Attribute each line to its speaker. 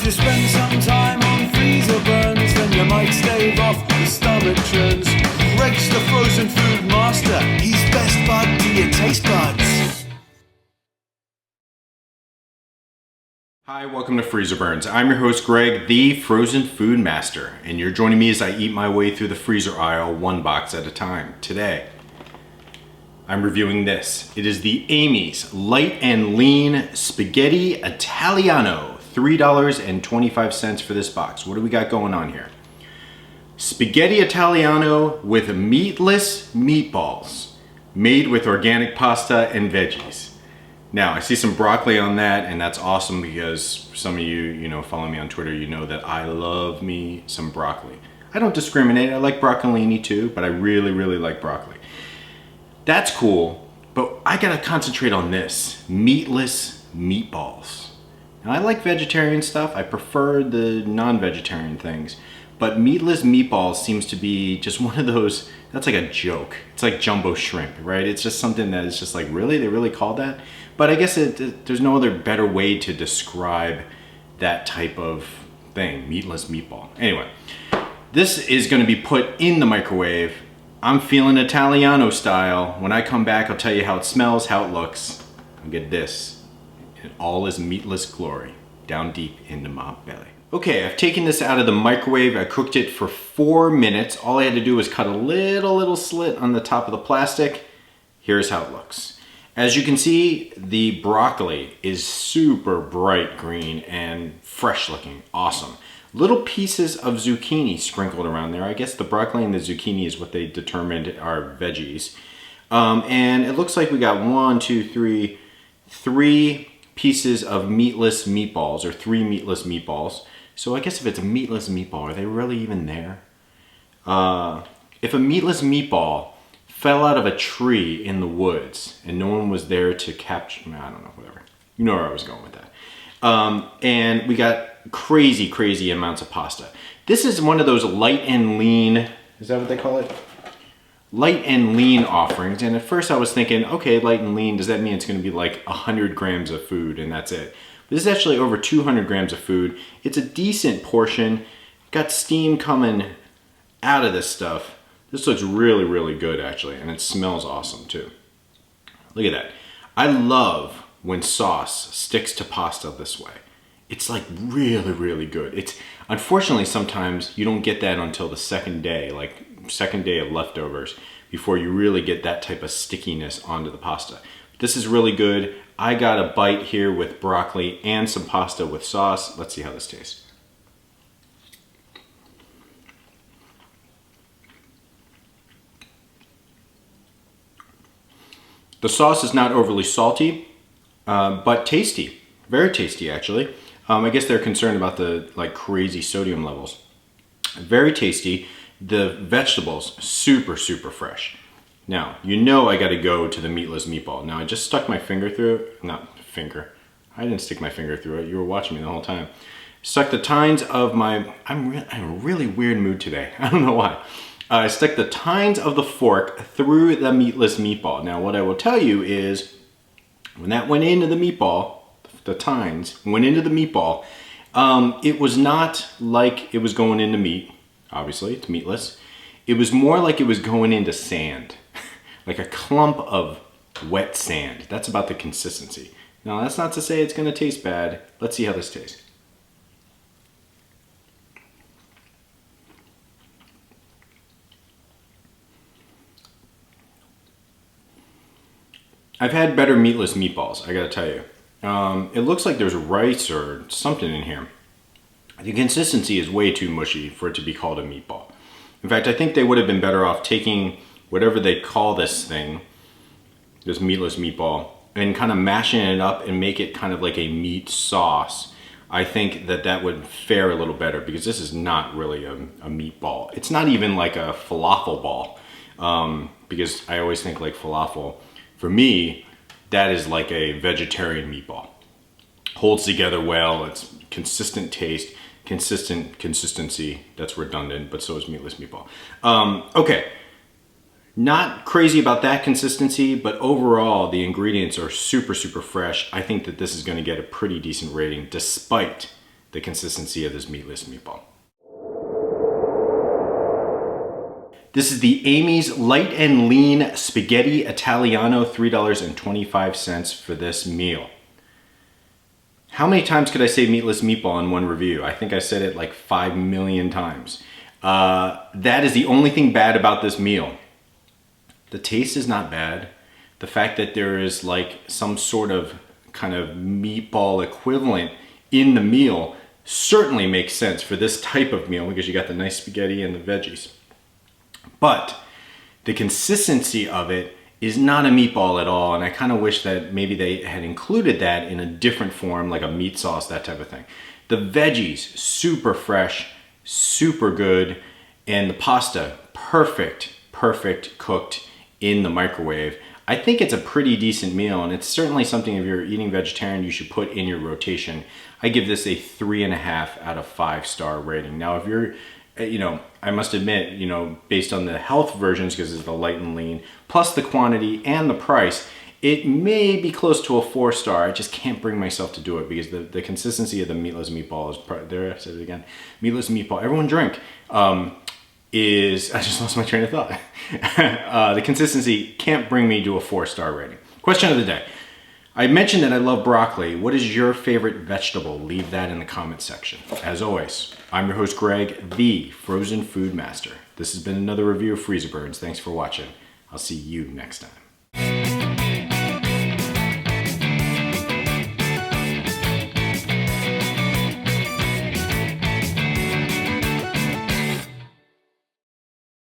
Speaker 1: you spend some time on Freezerburns, then you might stave off the stomach churns. Greg's the frozen food master, he's best bud to your taste buds.
Speaker 2: Hi, welcome to Freezerburns. I'm your host Greg, the frozen food master, and you're joining me as I eat my way through the freezer aisle one box at a time. Today, I'm reviewing this. It is the Amy's Light and Lean Spaghetti Italiano. $3.25 for this box. What do we got going on here? Spaghetti Italiano with meatless meatballs, made with organic pasta and veggies. Now, I see some broccoli on that, and that's awesome because some of you, follow me on Twitter, you know that I love me some broccoli. I don't discriminate. I like broccolini too, but I really, really like broccoli. That's cool, but I gotta concentrate on this, meatless meatballs. Now, I like vegetarian stuff. I prefer the non-vegetarian things, but meatless meatballs seems to be just one of those, that's like a joke. It's like jumbo shrimp, right? It's just something that is just like, really? They really called that? But I guess there's no other better way to describe that type of thing, meatless meatball. Anyway, this is gonna be put in the microwave. I'm feeling Italiano style. When I come back, I'll tell you how it smells, how it looks. I'll get this in all its meatless glory, down deep into my belly. Okay, I've taken this out of the microwave. I cooked it for 4 minutes. All I had to do was cut a little slit on the top of the plastic. Here's how it looks. As you can see, the broccoli is super bright green and fresh looking, awesome. Little pieces of zucchini sprinkled around there. I guess the broccoli and the zucchini is what they determined are veggies. And it looks like we got 3 pieces of meatless meatballs, or 3 meatless meatballs. So I guess if it's a meatless meatball, are they really even there? If a meatless meatball fell out of a tree in the woods and no one was there to capture, I don't know, whatever. You know where I was going with that. And we got crazy amounts of pasta. This is one of those light and lean, is that what they call it? Light and lean offerings. And at first I was thinking, okay, light and lean, does that mean it's gonna be like 100 grams of food and that's it? But this is actually over 200 grams of food. It's a decent portion. Got steam coming out of this stuff. This looks really good actually, and it smells awesome too. Look at that. I love when sauce sticks to pasta this way. It's like really good. It's unfortunately sometimes you don't get that until the second day, like second day of leftovers, before you really get that type of stickiness onto the pasta. This is really good. I got a bite here with broccoli and some pasta with sauce. Let's see how this tastes. The sauce is not overly salty, but tasty. Very tasty, actually. I guess they're concerned about the crazy sodium levels. Very tasty. The vegetables, super fresh. Now, you know I gotta go to the meatless meatball. Now, I just stuck my finger through it. Not finger. I didn't stick my finger through it. You were watching me the whole time. Stuck the tines of my... I'm in a really weird mood today. I don't know why. I stuck the tines of the fork through the meatless meatball. Now, what I will tell you is, when that went into the meatball, the tines went into the meatball, it was not like it was going into meat. Obviously, it's meatless. It was more like it was going into sand. Like a clump of wet sand. That's about the consistency. Now, that's not to say it's gonna taste bad. Let's see how this tastes. I've had better meatless meatballs, I gotta tell you. It looks like there's rice or something in here. The consistency is way too mushy for it to be called a meatball. In fact, I think they would have been better off taking whatever they call this thing, this meatless meatball, and kind of mashing it up and make it kind of like a meat sauce. I think that would fare a little better because this is not really a meatball. It's not even like a falafel ball, because I always think like falafel. For me, that is like a vegetarian meatball. Holds together well, it's consistent taste, consistent consistency. That's redundant, but so is meatless meatball. Okay, not crazy about that consistency, but overall the ingredients are super fresh. I think that this is gonna get a pretty decent rating despite the consistency of this meatless meatball. This is the Amy's Light and Lean Spaghetti Italiano, $3.25 for this meal. How many times could I say meatless meatball in one review? I think I said it like 5 million times. That is the only thing bad about this meal. The taste is not bad. The fact that there is like some sort of kind of meatball equivalent in the meal certainly makes sense for this type of meal because you got the nice spaghetti and the veggies. But the consistency of it is not a meatball at all, and I kind of wish that maybe they had included that in a different form, like a meat sauce, that type of thing. The veggies, super fresh, super good, and the pasta, perfect cooked in the microwave. I think it's a pretty decent meal, and it's certainly something, if you're eating vegetarian, you should put in your rotation. I give this a 3.5 out of 5-star rating. Now, if you're, I must admit, based on the health versions, because it's the light and lean, plus the quantity and the price, it may be close to a 4-star. I just can't bring myself to do it because the consistency of the meatless meatball is, there I said it again, meatless meatball, everyone drink, I just lost my train of thought. The consistency can't bring me to a 4-star rating. Question of the day. I mentioned that I love broccoli. What is your favorite vegetable? Leave that in the comment section. As always, I'm your host, Greg, the Frozen Food Master. This has been another review of Freezerburns. Thanks for watching. I'll see you next time.